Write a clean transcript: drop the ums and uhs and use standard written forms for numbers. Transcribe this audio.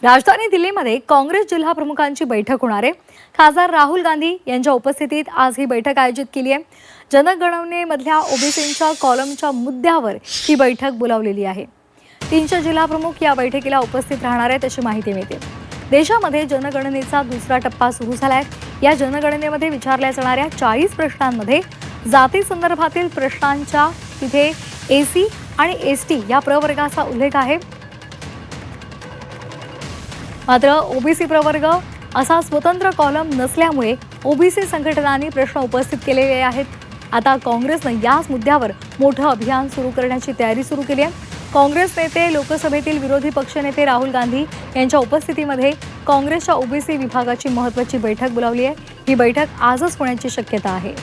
राजधानी दिल्लीमध्ये काँग्रेस जिल्हा प्रमुखांची बैठक होणार आहे। खासदार राहुल गांधी यांच्या उपस्थितीत आज ही बैठक आयोजित केली आहे। जनगणनेमधल्या ओबीसींच्या कॉलमच्या मुद्द्यावर ही बैठक बोलावलेली आहे। 300 जिल्हा प्रमुख या बैठकीला उपस्थित राहणार आहेत अशी माहिती मिळते। देशामध्ये जनगणनेचा दुसरा टप्पा सुरू झालाय। या जनगणनेमध्ये विचारल्या जाणाऱ्या 40 प्रश्नांमध्ये जाती संदर्भातील प्रश्नांच्या तिथे एसी आणि एसटी या प्रवर्गाचा उल्लेख आहे। मात्र ओबीसी प्रवर्ग असा स्वतंत्र कॉलम नसल्यामुळे ओबीसी संघटनांनी प्रश्न उपस्थित केलेले आहेत। आता काँग्रेसने याच मुद्द्यावर मोठं अभियान सुरू करण्याची तयारी सुरू केली आहे। काँग्रेस नेते लोकसभेतील विरोधी पक्षनेते राहुल गांधी यांच्या उपस्थितीमध्ये काँग्रेसच्या ओबीसी विभागाची महत्त्वाची बैठक बोलावली आहे। ही बैठक आजच होण्याची शक्यता आहे।